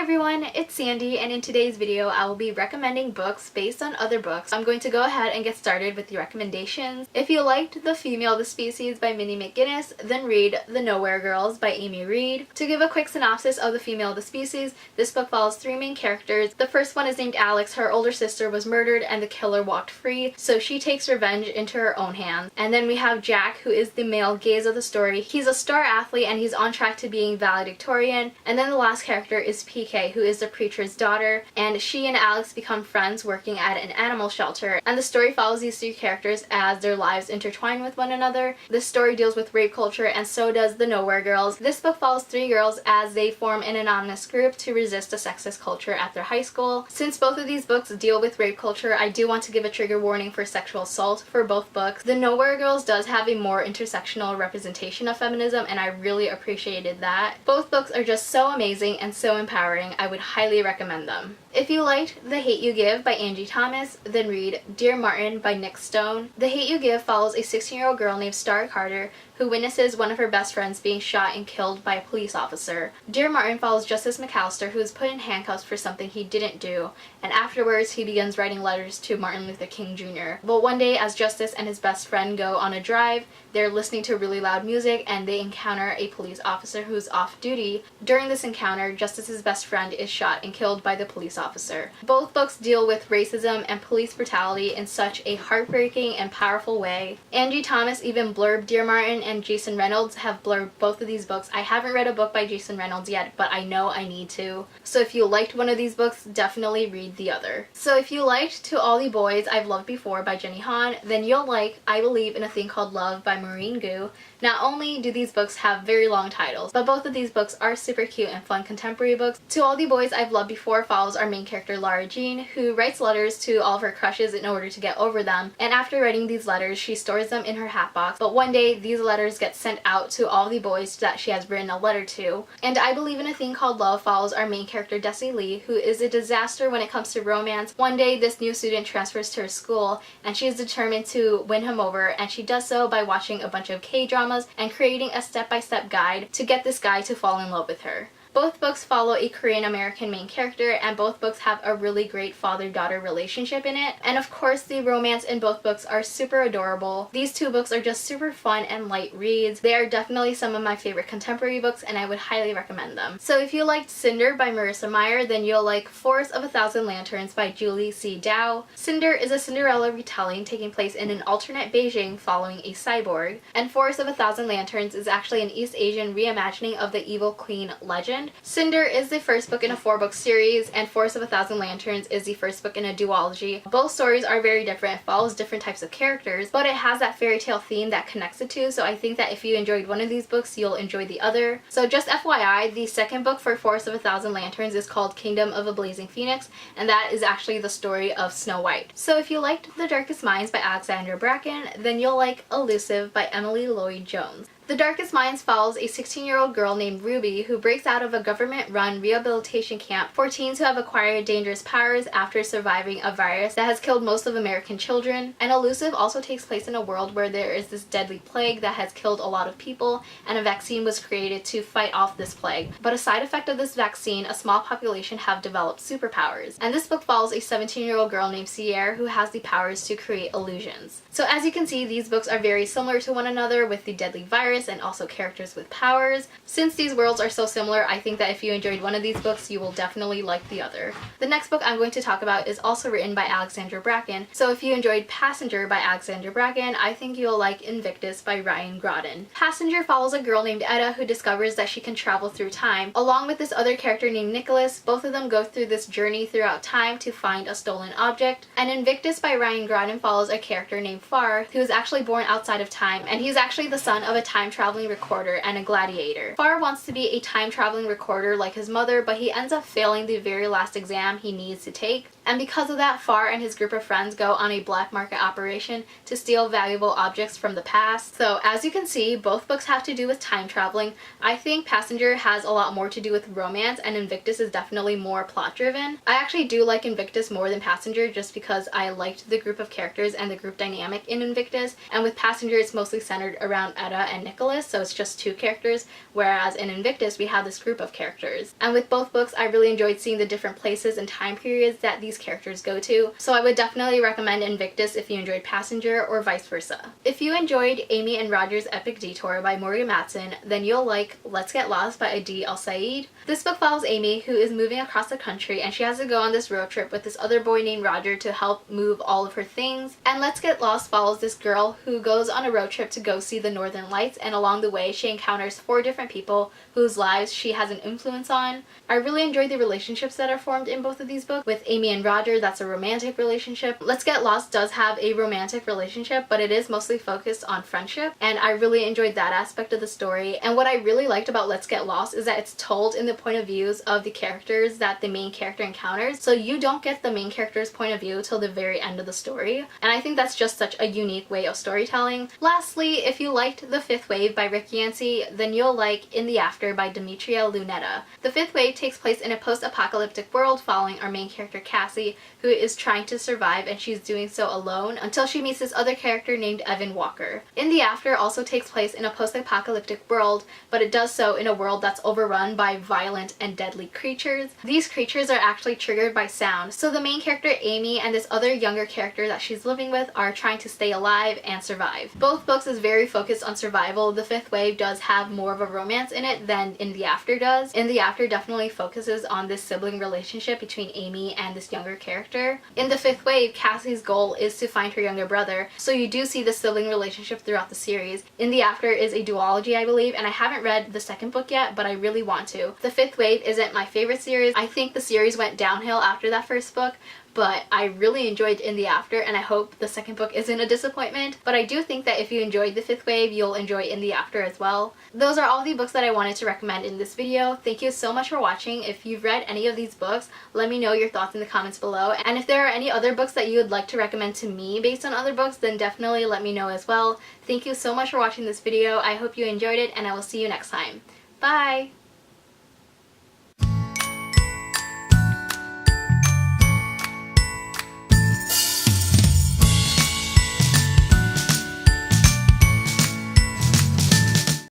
everyone, it's Sandy, and in today's video I will be recommending books based on other books. I'm going to go ahead and get started with the recommendations. If you liked The Female the Species by Minnie McGinnis, then read The Nowhere Girls by Amy Reed. To give a quick synopsis of The Female the Species, this book follows three main characters. The first one is named Alex. Her older sister was murdered and the killer walked free, so she takes revenge into her own hands. And then we have Jack, who is the male gaze of the story. He's a star athlete and he's on track to being valedictorian. And then the last character is PK, who is the preacher's daughter, and she and Alex become friends working at an animal shelter. And the story follows these three characters as their lives intertwine with one another. This story deals with rape culture, and so does The Nowhere Girls. This book follows three girls as they form an anonymous group to resist a sexist culture at their high school. Since both of these books deal with rape culture, I do want to give a trigger warning for sexual assault for both books. The Nowhere Girls does have a more intersectional representation of feminism, and I really appreciated that. Both books are just so amazing and so empowering. I would highly recommend them. If you liked The Hate U Give by Angie Thomas, then read Dear Martin by Nick Stone. The Hate U Give follows a 16-year-old girl named Star Carter who witnesses one of her best friends being shot and killed by a police officer. Dear Martin follows Justice McAllister, who is put in handcuffs for something he didn't do, and afterwards he begins writing letters to Martin Luther King Jr. But one day, as Justice and his best friend go on a drive, they're listening to really loud music and they encounter a police officer who's off duty. During this encounter, Justice's best friend is shot and killed by the police officer. Both books deal with racism and police brutality in such a heartbreaking and powerful way. Angie Thomas even blurbed Dear Martin, and Jason Reynolds have blurbed both of these books. I haven't read a book by Jason Reynolds yet, but I know I need to. So if you liked one of these books, definitely read the other. So if you liked To All the Boys I've Loved Before by Jenny Han, then you'll like I Believe in a Thing Called Love by Maureen Gu. Not only do these books have very long titles, but both of these books are super cute and fun contemporary books. To All the Boys I've Loved Before follows our main character Lara Jean, who writes letters to all of her crushes in order to get over them, and after writing these letters she stores them in her hatbox. But one day these letters get sent out to all the boys that she has written a letter to. And I Believe in a Thing Called Love follows our main character Desi Lee, who is a disaster when it comes to romance. One day this new student transfers to her school and she is determined to win him over, and she does so by watching a bunch of K-dramas and creating a step-by-step guide to get this guy to fall in love with her. Both books follow a Korean-American main character, and both books have a really great father-daughter relationship in it. And of course, the romance in both books are super adorable. These two books are just super fun and light reads. They are definitely some of my favorite contemporary books, and I would highly recommend them. So if you liked Cinder by Marissa Meyer, then you'll like Forest of a Thousand Lanterns by Julie C. Dow. Cinder is a Cinderella retelling taking place in an alternate Beijing following a cyborg, and Forest of a Thousand Lanterns is actually an East Asian reimagining of the Evil Queen legend. Cinder is the first book in a 4-book series, and Forest of a Thousand Lanterns is the first book in a duology. Both stories are very different, follows different types of characters, but it has that fairy tale theme that connects the two, so I think that if you enjoyed one of these books, you'll enjoy the other. So just FYI, the second book for Forest of a Thousand Lanterns is called Kingdom of a Blazing Phoenix, and that is actually the story of Snow White. So if you liked The Darkest Minds by Alexandra Bracken, then you'll like Elusive by Emily Lloyd Jones. The Darkest Minds follows a 16-year-old girl named Ruby who breaks out of a government-run rehabilitation camp for teens who have acquired dangerous powers after surviving a virus that has killed most of American children. And Elusive also takes place in a world where there is this deadly plague that has killed a lot of people, and a vaccine was created to fight off this plague. But a side effect of this vaccine, a small population have developed superpowers. And this book follows a 17-year-old girl named Sierra who has the powers to create illusions. So as you can see, these books are very similar to one another with the deadly virus and also characters with powers. Since these worlds are so similar, I think that if you enjoyed one of these books, you will definitely like the other. The next book I'm going to talk about is also written by Alexandra Bracken, so if you enjoyed Passenger by Alexandra Bracken, I think you'll like Invictus by Ryan Groden. Passenger follows a girl named Etta who discovers that she can travel through time. Along with this other character named Nicholas, both of them go through this journey throughout time to find a stolen object. And Invictus by Ryan Groden follows a character named Far, who is actually born outside of time, and he's actually the son of a time-traveling recorder and a gladiator. Far wants to be a time-traveling recorder like his mother, but he ends up failing the very last exam he needs to take. And because of that, Far and his group of friends go on a black market operation to steal valuable objects from the past. So as you can see, both books have to do with time traveling. I think Passenger has a lot more to do with romance, and Invictus is definitely more plot driven. I actually do like Invictus more than Passenger just because I liked the group of characters and the group dynamic in Invictus, and with Passenger it's mostly centered around Etta and Nicholas, so it's just two characters, whereas in Invictus we have this group of characters. And with both books I really enjoyed seeing the different places and time periods that these characters go to, so I would definitely recommend Invictus if you enjoyed Passenger, or vice versa. If you enjoyed Amy and Roger's Epic Detour by Morgan Matson, then you'll like Let's Get Lost by Adi El-Said. This book follows Amy, who is moving across the country, and she has to go on this road trip with this other boy named Roger to help move all of her things. And Let's Get Lost follows this girl who goes on a road trip to go see the Northern Lights, and along the way she encounters 4 different people whose lives she has an influence on. I really enjoyed the relationships that are formed in both of these books. With Amy and Roger, that's a romantic relationship. Let's Get Lost does have a romantic relationship, but it is mostly focused on friendship, and I really enjoyed that aspect of the story. And what I really liked about Let's Get Lost is that it's told in the point of views of the characters that the main character encounters, so you don't get the main character's point of view till the very end of the story, and I think that's just such a unique way of storytelling. Lastly, if you liked The Fifth Wave by Rick Yancey, then you'll like In the After by Demetria Lunetta. The Fifth Wave takes place in a post-apocalyptic world following our main character Cassie, who is trying to survive, and she's doing so alone until she meets this other character named Evan Walker. In the After also takes place in a post-apocalyptic world, but it does so in a world that's overrun by violent and deadly creatures. These creatures are actually triggered by sound, so the main character Amy and this other younger character that she's living with are trying to stay alive and survive. Both books is very focused on survival. The Fifth Wave does have more of a romance in it than In the After does. In the After definitely focuses on this sibling relationship between Amy and this younger character. In The Fifth Wave, Cassie's goal is to find her younger brother, so you do see the sibling relationship throughout the series. In the After is a duology, I believe, and I haven't read the second book yet, but I really want to. The Fifth Wave isn't my favorite series. I think the series went downhill after that first book, but I really enjoyed In the After, and I hope the second book isn't a disappointment. But I do think that if you enjoyed The Fifth Wave, you'll enjoy In the After as well. Those are all the books that I wanted to recommend in this video. Thank you so much for watching. If you've read any of these books, let me know your thoughts in the comments below. And if there are any other books that you would like to recommend to me based on other books, then definitely let me know as well. Thank you so much for watching this video. I hope you enjoyed it, and I will see you next time. Bye!